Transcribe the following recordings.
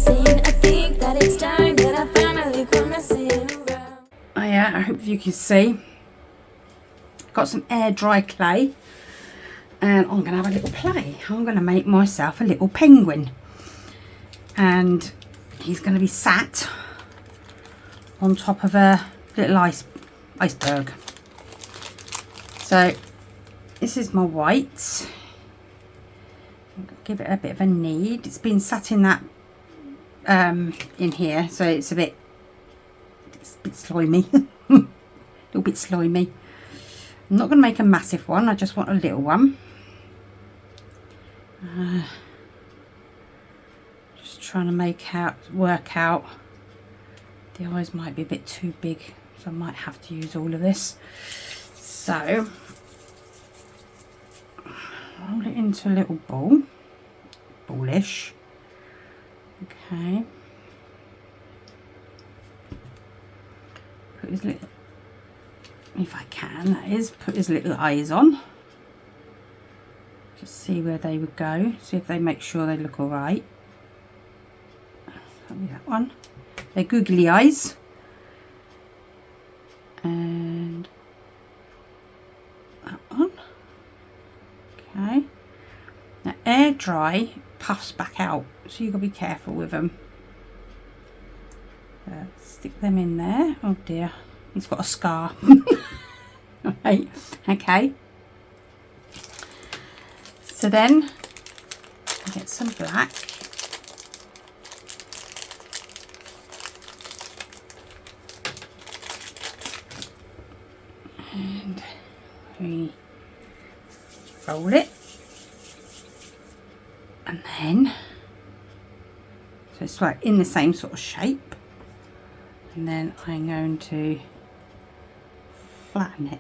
missing. I think that it's time that I finally come messing around. Oh yeah, I hope you can see. Got some air dry clay, and I'm going to have a little play. I'm going to make myself a little penguin, and he's going to be sat on top of a little iceberg. So this is my white. Give it a bit of a knead. It's been sat in that in here, so it's a bit slimy. A little bit slimy. I'm not going to make a massive one, I just want a little one. Just trying to work out. The eyes might be a bit too big, so I might have to use all of this. So roll it into a little ball, ballish. Okay. Put his little, if I can, that is, put his little eyes on. Just see where they would go. See if they make sure they look all right. That'll be that one. They're googly eyes. And that one. Okay. Now air dry puffs back out, so you've got to be careful with them. Stick them in there. Oh dear, he's got a scar. Right, okay. So then I get some black. And we roll it. And then, so it's like in the same sort of shape. And then I'm going to flatten it.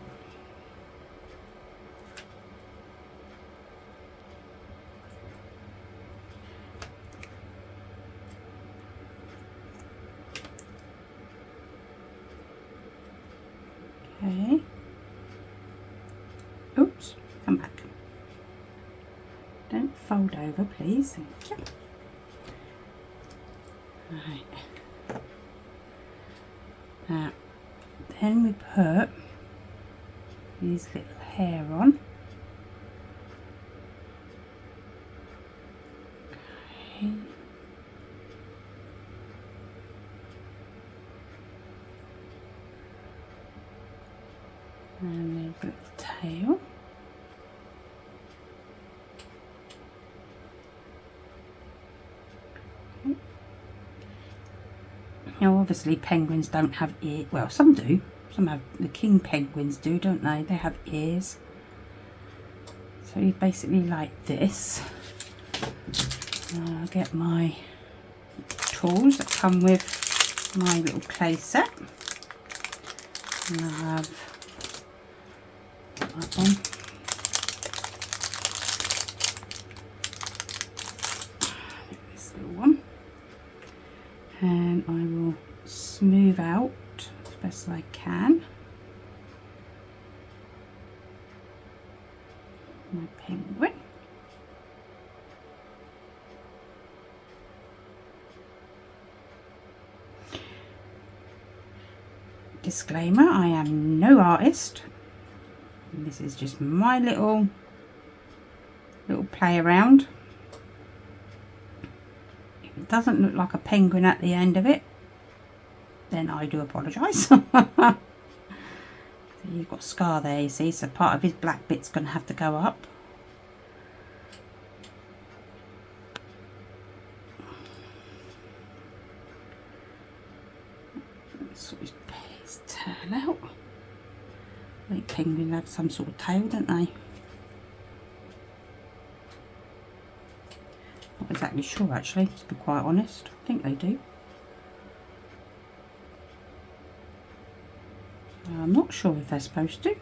Okay. Oops, come back. Don't fold over, please. Thank you. Right. Now, then we put these little hair on. Okay. And then the tail. Now obviously penguins don't have ears, well some do, some have, the king penguins do, don't they? They have ears. So you basically like this. I'll get my tools that come with my little clay set. And I have that one. This little one. And I will smooth out as best as I can my penguin. Disclaimer, I am no artist. This is just my little play around. If it doesn't look like a penguin at the end of it, then I do apologise. So you've got a scar there, you see, so part of his black bit's going to have to go up. Sort his tail out. I think penguins have some sort of tail, don't they? Not exactly sure actually, to be quite honest. I think they do. I'm not sure if they're supposed to,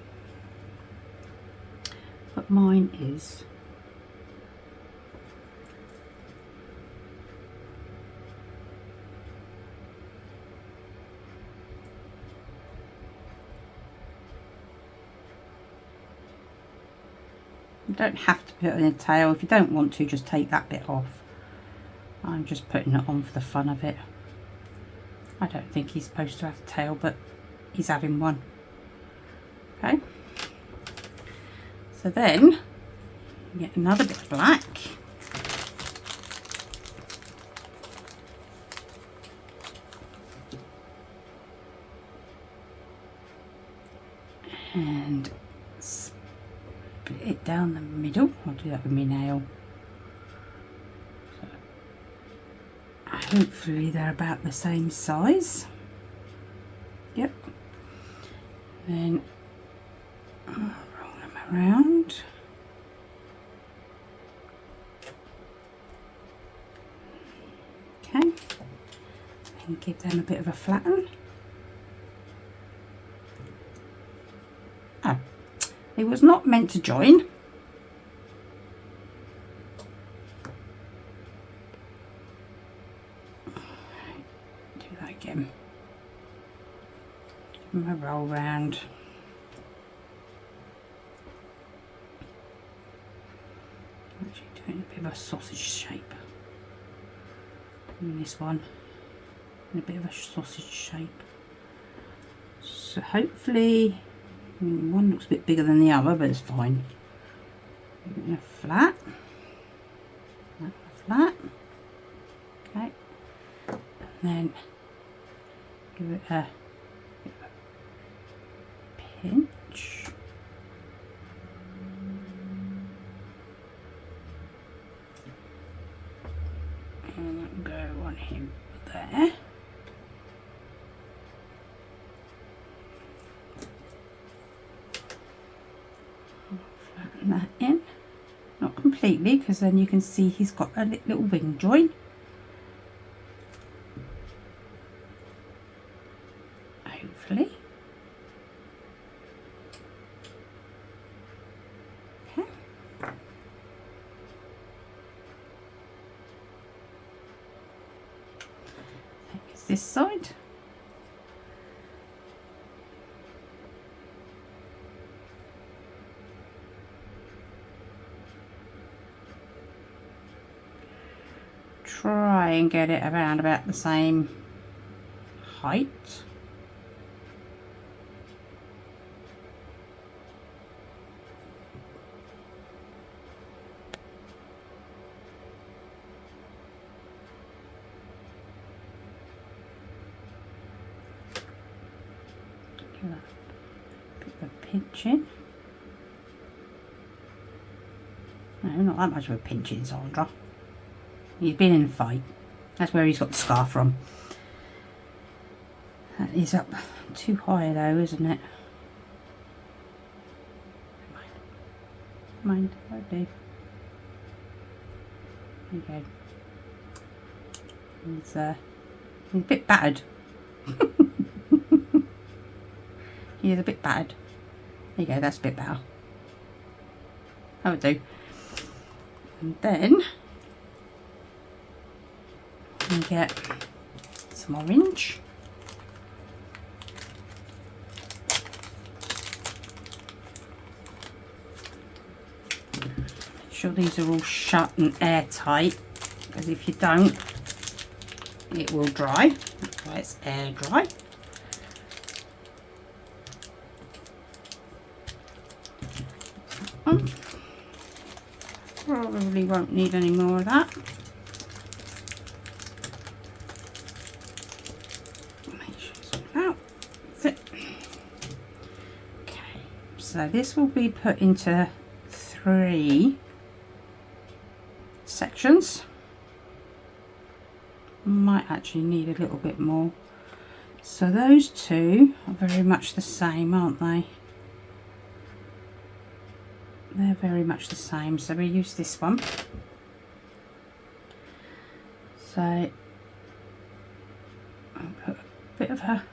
but mine is. You don't have to put it in a tail. If you don't want to, just take that bit off. I'm just putting it on for the fun of it. I don't think he's supposed to have a tail, but he's having one. Okay. So then get another bit of black. And split it down the middle. I'll do that with my nail. So hopefully they're about the same size. Yep. Then I'll roll them around. Okay. And give them a bit of a flatten. Oh, it was not meant to join. Do that again. Give them a roll round. Actually doing a bit of a sausage shape. And this one in a bit of a sausage shape. So hopefully one looks a bit bigger than the other, but it's fine. A flat, flat, okay, and then give it a pinch. And that'll go on him there. Flatten that in, not completely, because then you can see he's got a little wing join. Hopefully. Okay. It's this side. Try and get it around about the same height. Give that a bit of a pinch in. No, not that much of a pinch in, Sandra. He's been in a fight. That's where he's got the scar from. That is up too high though, isn't it? Mind, won't do. There you go. He's a bit battered. He is a bit battered. There you go, that's a bit better. That would do. And then we get some orange. Make sure these are all shut and airtight, because if you don't, it will dry. That's why it's air dry. Probably won't need any more of that. Make sure it's all out. That's it. Okay, so this will be put into 3 sections. Might actually need a little bit more. So those 2 are very much the same, aren't they? They're very much the same, so we use this one. So I'll put a bit of a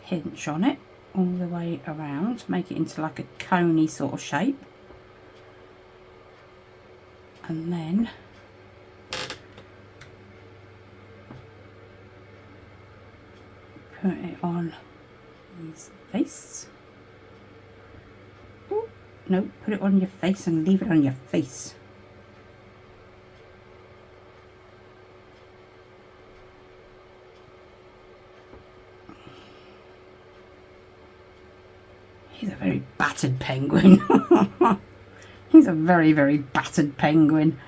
pinch on it all the way around, make it into like a coney sort of shape, and then put it on his face. No, put it on your face and leave it on your face. He's a very battered penguin. He's a very, very battered penguin.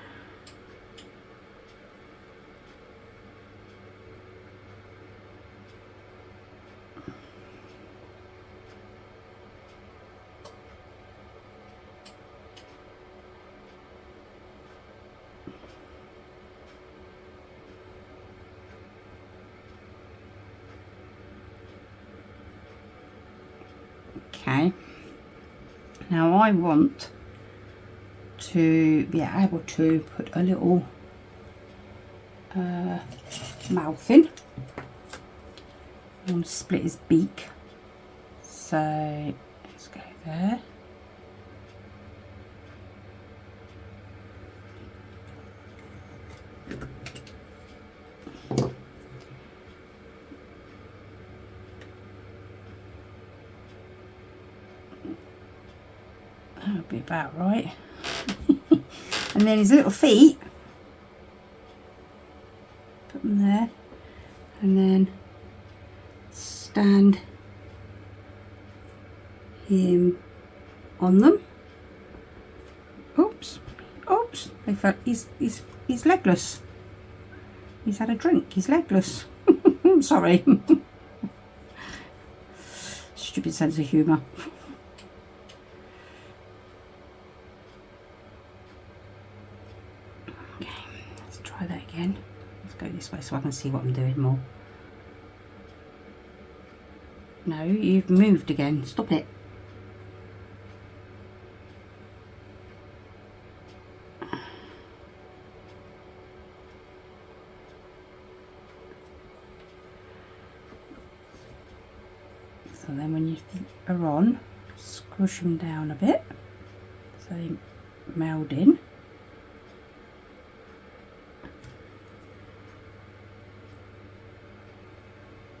Okay, now I want to be able to put a little mouth in. I want to split his beak, so let's go there. That'll be about right. And then his little feet, put them there, and then stand him on them. Oops, oops, they felt he's legless. He's had a drink, he's legless. Sorry. Stupid sense of humour. Try that again. Let's go this way so I can see what I'm doing more. No, you've moved again. Stop it. So then when you are on, squish them down a bit so they meld in.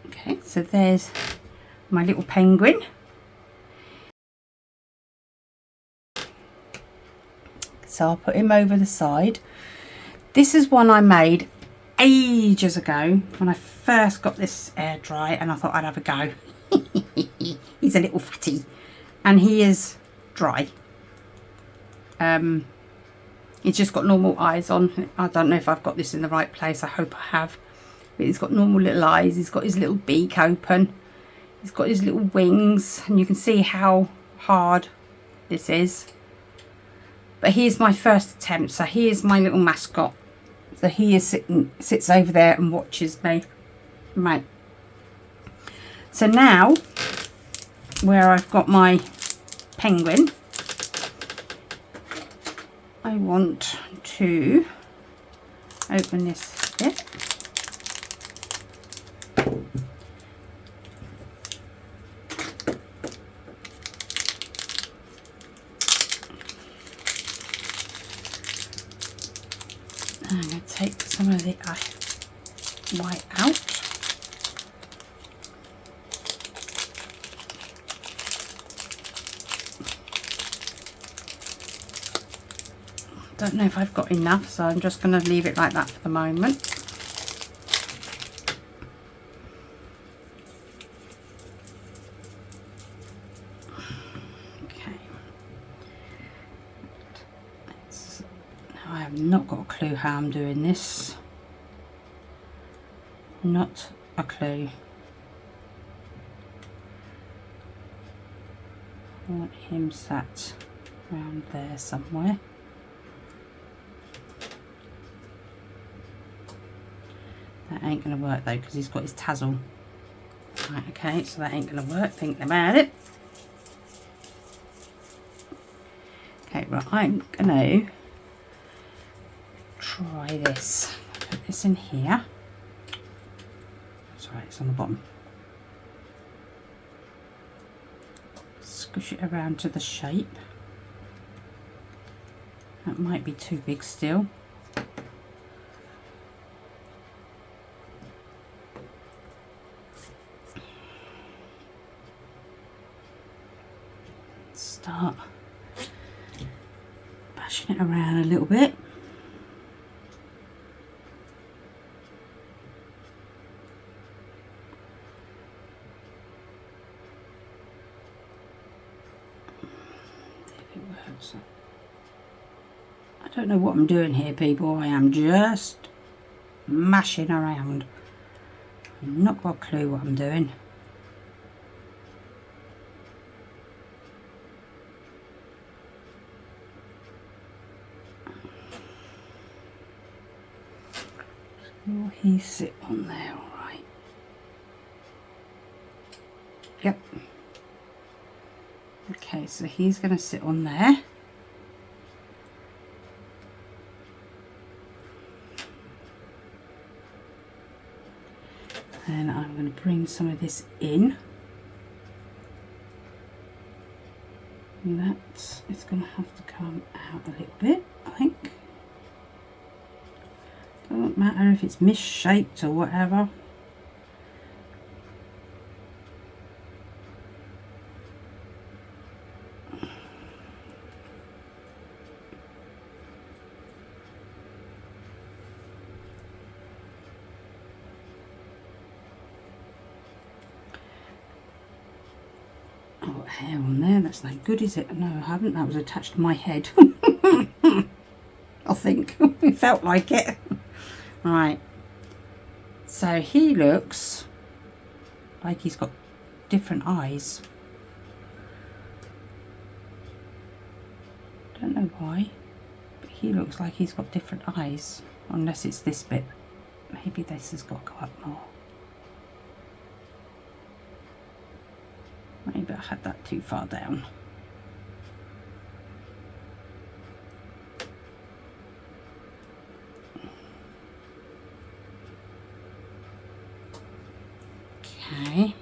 Okay, so there's my little penguin. So I'll put him over the side. This is one I made ages ago when I first got this air dry, and I thought I'd have a go. He's a little fatty and he is dry. He's just got normal eyes on. I don't know if I've got this in the right place. I hope I have. But he's got normal little eyes. He's got his little beak open. He's got his little wings, and you can see how hard this is. But here's my first attempt. So here's my little mascot. So he is sits over there and watches me. Right. So now, where I've got my penguin, I want to open this bit. I'm going to take some of the white out. Don't know if I've got enough, so I'm just going to leave it like that for the moment. Okay. Now I have not got a clue how I'm doing this. Not a clue. I want him sat around there somewhere. That ain't going to work though, because he's got his tassel. Right, okay, so that ain't going to work, thinking about it. Okay, right, I'm going to try this. Put this in here. Sorry, it's on the bottom. Squish it around to the shape. That might be too big still. Start bashing it around a little bit. I don't know what I'm doing here, people. I am just mashing around. I've not got a clue what I'm doing. Will he sit on there all right? Yep. Okay, so he's going to sit on there. And I'm going to bring some of this in. And that is going to have to come out a little bit, I think. Doesn't matter if it's misshaped or whatever. Oh, hair on there, that's no good, is it? No, I haven't. That was attached to my head. I think. It felt like it. Right. So he looks like he's got different eyes. Don't know why, but he looks like he's got different eyes. Unless it's this bit. Maybe this has got to go up more. Maybe I had that too far down. Okay.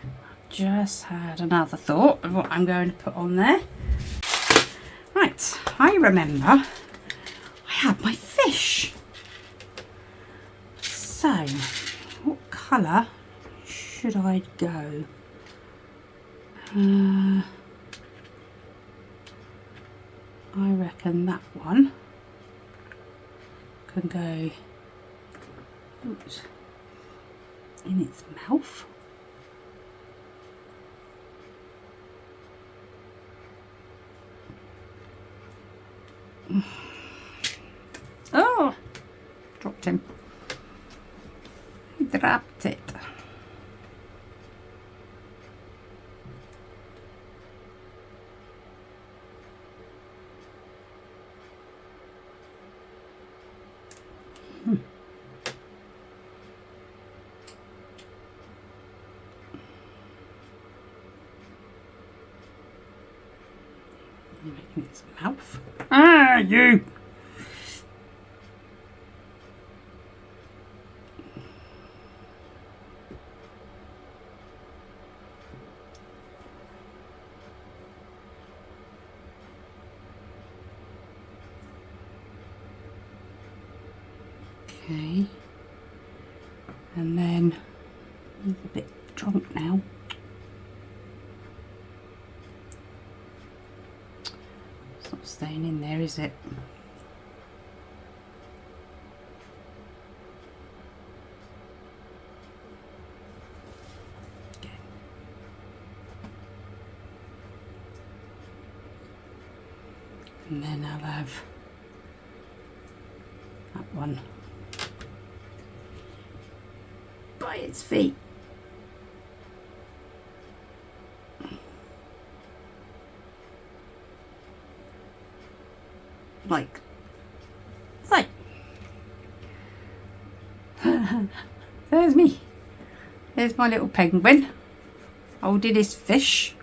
I've just had another thought of what I'm going to put on there. Right, I remember I had my fish. So, what colour should I go? I reckon that one can go oops, in its mouth. Oh, dropped him. He dropped it. Making its mouth. Ah, you! Okay. And then he's a bit drunk now. It's not staying in there, is it? Okay. And then I'll have that one by its feet. Like. There's me. There's my little penguin holding his fish.